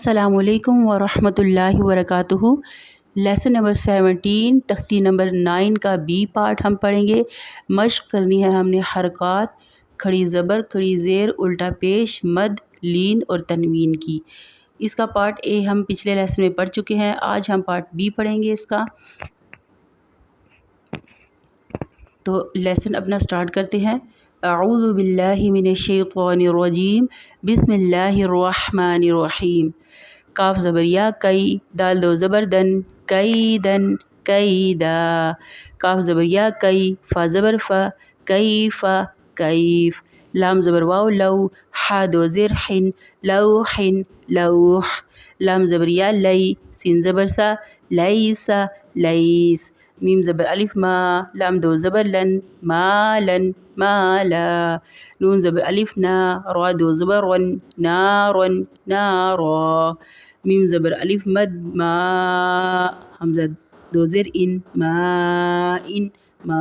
अस्सलामुअलैकुम वरहमतुल्लाहि वबरकातुहू। Lesson number 17 तख्ती नंबर 9 का बी पार्ट हम पढ़ेंगे। मश्क करनी है हमने हरकत, खड़ी ज़बर, खड़ी ज़ेर, उल्टा पेश, मद, लीन और तनवीन की। इसका पार्ट ए हम पिछले लेसन में पढ़ चुके हैं। आज हम पार्ट बी पढ़ेंगे इसका। तो लेसन अपना स्टार्ट करते हैं। अऊज़ु बिल्लाहि मिनश्शैतानिर्रजीम, बिस्मिल्लाहिर्रहमानिर्रहीम। काफ ज़बरिया कई, दाल दो ज़बर दन, कई दन, कई दा। काफ ज़बरिया कई, फ़ा ज़बर फ़ा, कई फ़ा, कईफ़। लाम ज़बर वाव लव, हा दो ज़ेर हिन, लव हिन, लौह। लाम ज़बरिया लई, सीन ज़बर सा, लई सा, लईस। मीम ज़बर अलिफ मा, लाम दो ज़बर लन, मालन, माला। नून ज़बर अलिफ ना, रा दो ज़बर रन, नारन, नारा। मीम ज़बर अलिफ मद मा, हमज़ा दो ज़ेर इन, मा इन, मा।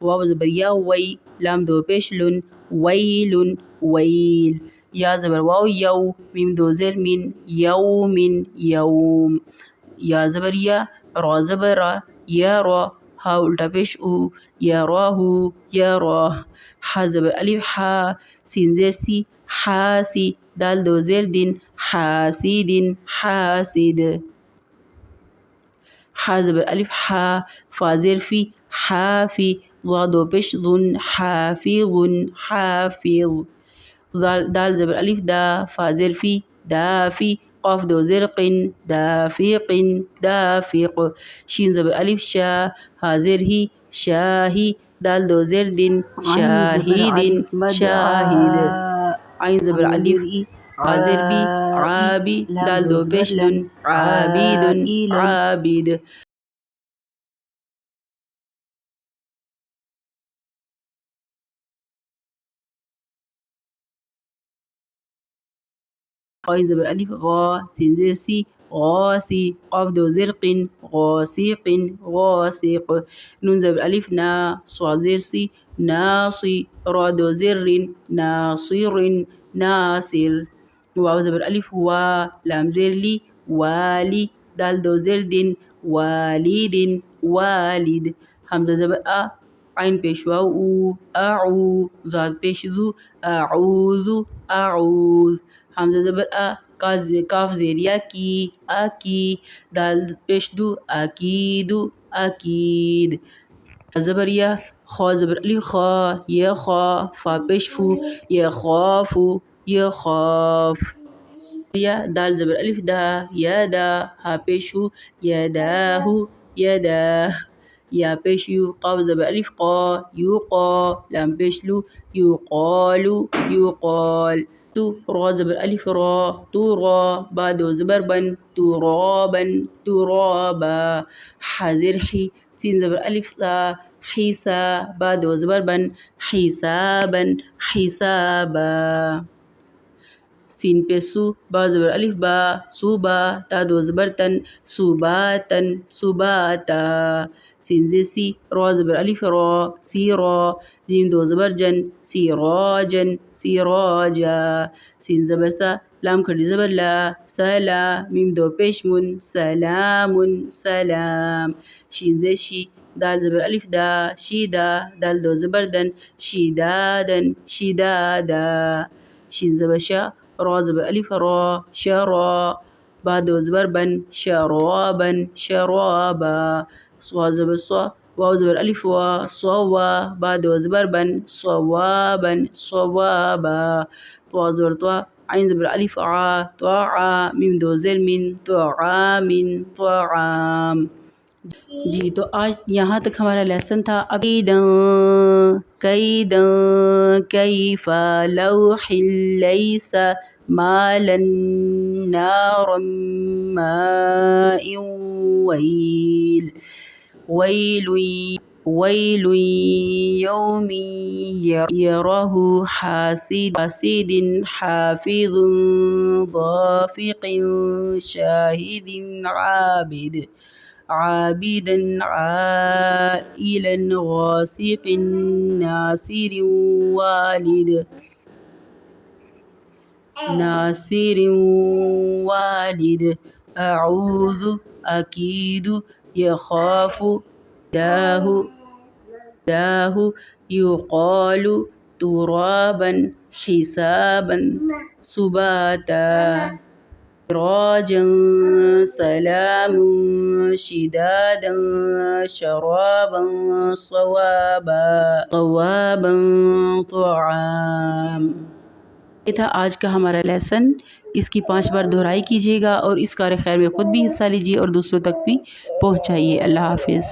वाव ज़बर या वई, लाम दो पेश लुन, वैलुन, वैल। या ज़बर वाव यौ, मीम दो ज़ेर मिन, यौमिन, यौम। या ज़बर या, रा ज़बर रा, या रा, हा उल्टा पेश उ, या राहू, या राह। हा ज़बर अलिफ हा, सीन ज़ेर सी, हासी। दाल दो ज़ेर दिन, हासिदिन, हासिद। हा ज़बर अलिफ हा, फ़ा ज़ेर फ़ी, हाफ़ी। ज़ा दो पेश ज़ुन, हाफ़िज़ुन, हाफ़िज़। दाल ज़बर अलिफ दा, फ़ा ज़ेर फ़ी, दाफ़ी। क़ाफ दो ज़ेर क़िन, दाफ़िक़िन, दाफ़िक़। शीन ज़बर अलिफ शा, हा ज़ेर ही, शाही। दाल दो ज़ेर दिन, शाहिदिन, शाहिद। आइन ज़बर अलिफ, बा ज़ेर बी, आबी। दाल दो पेश दुन, आबिदुन, आबिद। आइन ज़बर अलिफ गा, सीन ज़ेर सी, गासी। क़ाफ दो ज़ेर क़िन, गासिक़िन, गासिक़। नून ज़बर अलिफ ना, स्वाद ज़ेर सी, नासी। रा दो ज़ेर रिन, नासिरिन, नासिर। वाव ज़बर अलिफ वा, लाम ज़ेर ली, वाली। दाल दो ज़ेर दिन, वालिदिन, वालिद। हमज़ा ज़बर आ, आइन पेश वाव ऊ, आऊ। ज़ाद पेश ज़ू, आऊज़ु, आऊज़। हमज़ा ज़बर आ, काफ ज़ेरिया की, आकी। दाल पेश दू, अकीदु, अकीद। ज़बर या, खा ज़बर अलिफ खा, या खा। फ़ा पेश फू, या खाफू, या खाफ। या दाल ज़बर अलिफ दा, या दा। हा पेश हू, या दाहू, या दाह। या पेश यू, क़ाफ ज़बर अलिफ क़ा, युक़ा। लाम पेश लू, युक़ालु, युक़ाल। तू रा ज़बर अलिफ रा, तुरा। बा दो ज़बर बन, तुराबन, तुराबा। हा ज़ेर ही, सीन ज़बर अलिफ सा, हिसा। बा दो ज़बर बन, हिसाबन, हिसाबा। सीन पे सू, बा ज़बर अलिफ बा, सूबा। ता दो ज़बर तन, सुबातन, सुबाता। सीन ज़ेर सी, रा ज़बर अलिफ रा, सीरा। जीम दो ज़बर जन, सीराजन, सीराजा। सीन ज़बर सा, लाम खड़ी ज़बर ला, सला। मीम दो पेश मुन, सलामुन, सलाम। शीन ज़ेर शी, दाल ज़बर अलिफ दा, शीदा। दाल दो ज़बर दन, शीदादन, शीदादा। शीन ज़बर शा, रा ज़बर अलिफ रा, शरा। बा दो ज़बर बन, शराबन, शराबा। स्वा ज़बर स्वा, वाव ज़बर अलिफ वा, स्वावा। बा दो ज़बर बन, स्वावाबन, स्वावाबा। त्वा ज़बर त्वा, आइन ज़बर अलिफ आ, त्वा। मीम दो ज़ेर मिन, त्वामिन, त्वाम। जी तो आज यहाँ तक हमारा लेसन था। अभी कैफ़ा लौहिल लैसा मालन नारम माइन वैल वैलुन यौमिन यरहु हासिदिन हाफिज़ुन दाफ़िक़िन शाहिदिन आबिद عابدا عائلا غاسق ناصر والد नासिर वालिद अऊज़ु अकीदु यखाफ़ु दाहु दाहु युक़ालु तुराबन हिसाबन सुबाता सिराजन सलामुन शिदादन शराबन सवाबा सवाबन तुआम। ये था आज का हमारा लेसन। इसकी 5 बार दोहराई कीजिएगा और इस कार खैर में ख़ुद भी हिस्सा लीजिए और दूसरों तक भी पहुँचाइए। अल्लाह हाफ़िज़।